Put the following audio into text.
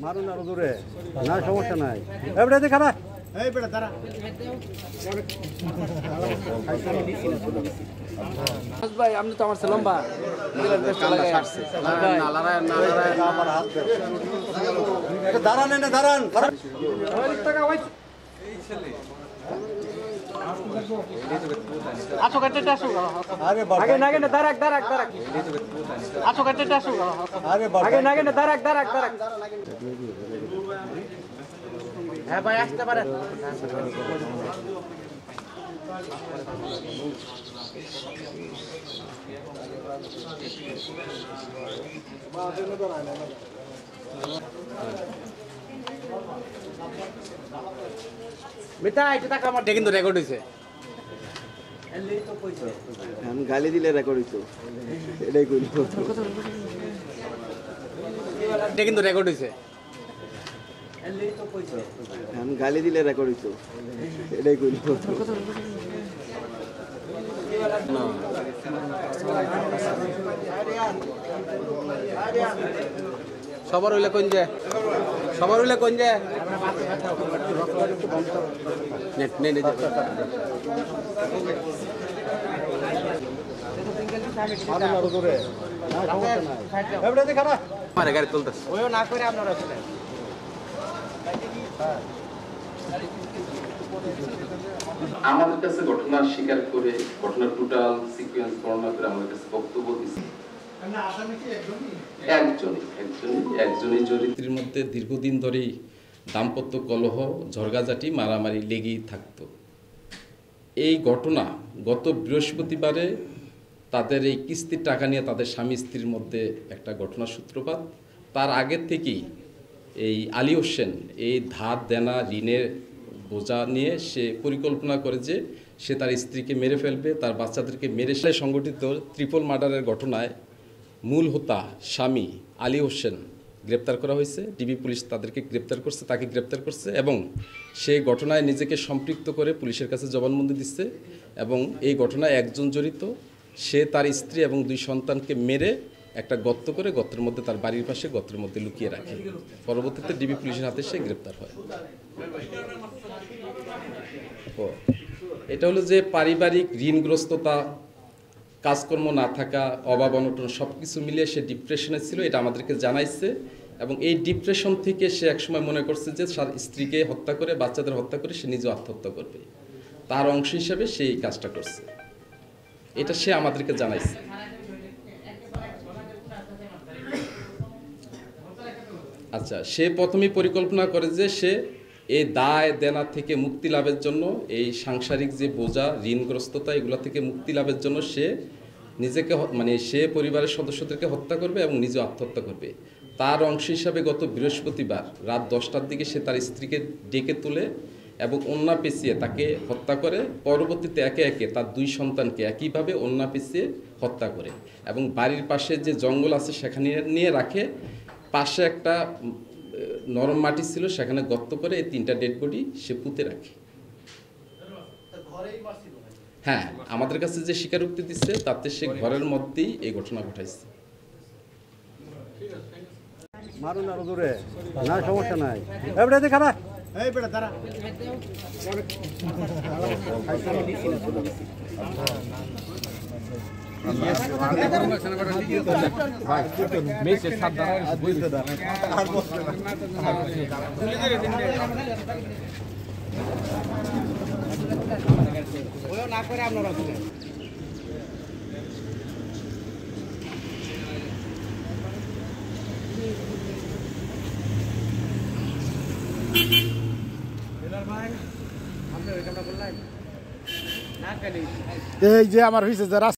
মারুন আরো দূরে, না সমস্যা নাই। এবারে দেখা না, এই বেটা দাঁড়া। ভাই আপনি তো আমার লম্বা দাঁড়ান, না দাঁড়ান। আসো কাটতে আসো আরে আগে নাগে না দাঁড়াক দাঁড়াক দাঁড়াক আসো কাটতে আসো আগে নাগে না দাঁড়াক দাঁড়াক দাঁড়াক হ্যাঁ ভাই আসতে পারেন। মিতা এটা টাকা আমার কিন্তু রেকর্ড হইছে। আমি গালি দিলে রেকর্ড হইতো, এটাই কইল। এটা কিন্তু রেকর্ড হইছে। আমি গালি দিলে রেকর্ড হইতো, এটাই কইল। সবার হইলে কোন যায়, সবার হইলে কোন যায় গাড়ি তুলতেছে ওইও না করে আপনারা আমাদের কাছে ঘটনা স্বীকার করে ঘটনার টোটাল সিকোয়েন্স বর্ণনা করে আমাদের কাছে বক্তব্য দিচ্ছে একজনই চরিত্রের মধ্যে দীর্ঘদিন ধরেই দাম্পত্য কলহ, ঝগড়াঝাটি, মারামারি লেগেই থাকতো। এই ঘটনা গত বৃহস্পতিবারে তাদের এই কিস্তির টাকা নিয়ে তাদের স্বামী স্ত্রীর মধ্যে একটা ঘটনার সূত্রপাত। তার আগের থেকেই এই আলী হোসেন এই ধার দেনা ঋণের বোঝা নিয়ে সে পরিকল্পনা করে যে সে তার স্ত্রীকে মেরে ফেলবে, তার বাচ্চাদেরকে মেরে ফেলে। সংগঠিত ট্রিপল মার্ডারের ঘটনায় মূল হোতা স্বামী আলী হোসেন গ্রেপ্তার করা হয়েছে। ডিবি পুলিশ তাদেরকে গ্রেপ্তার করছে, তাকে গ্রেপ্তার করছে এবং সেই ঘটনায় নিজেকে সম্পৃক্ত করে পুলিশের কাছে জবানবন্দি দিচ্ছে। এবং এই ঘটনায় একজন জড়িত, সে তার স্ত্রী এবং 2 সন্তানকে মেরে একটা গর্ত করে গর্তের মধ্যে তার বাড়ির পাশে গর্তের মধ্যে লুকিয়ে রাখে। পরবর্তীতে ডিবি পুলিশের হাতে সে গ্রেপ্তার হয়। এটা হলো যে পারিবারিক ঋণগ্রস্ততা, কাজকর্ম না থাকা, অভাব অনটন সব কিছু মিলিয়ে সে ডিপ্রেশনে ছিল, এটা আমাদেরকে জানাইছে। এবং এই ডিপ্রেশন থেকে সে একসময় মনে করছে যে স্ত্রীকে হত্যা করে, বাচ্চাদের হত্যা করে সে নিজে আত্মহত্যা করবে। তার অংশ হিসেবে সে এই কাজটা করছে, এটা সে আমাদেরকে জানাইছে। আচ্ছা, সে প্রথমেই পরিকল্পনা করে যে সে এই দায় দেনা থেকে মুক্তি লাভের জন্য, এই সাংসারিক যে বোঝা, ঋণগ্রস্ততা, এগুলো থেকে মুক্তি লাভের জন্য সে নিজেকে সে পরিবারের সদস্যদেরকে হত্যা করবে এবং নিজে আত্মহত্যা করবে। তার অংশ হিসাবে গত বৃহস্পতিবার রাত 10টার দিকে সে তার স্ত্রীকে ডেকে তুলে এবং ওন্না পেঁচিয়ে তাকে হত্যা করে। পরবর্তীতে একে একে তার 2 সন্তানকে একইভাবে ওন্না পেঁচিয়ে হত্যা করে এবং বাড়ির পাশে যে জঙ্গল আছে সেখানে নিয়ে রাখে। পাশে একটা নরম মাটি ছিল, সেখানে গর্ত করে এই 3টা ডেড বডি সে পুঁতে রাখে। হ্যাঁ, আমাদের কাছে যে স্বীকারোক্তি দিচ্ছে তাতে সে ঘরের মধ্যেই এই ঘটনা ঘটাইছে। মারুন আরো দূরে, না সমস্যা নাই। এবারে দেখা না, এই বেটা দাঁড়া। না করে আপনারা এই যে আমার হয়েছে যারা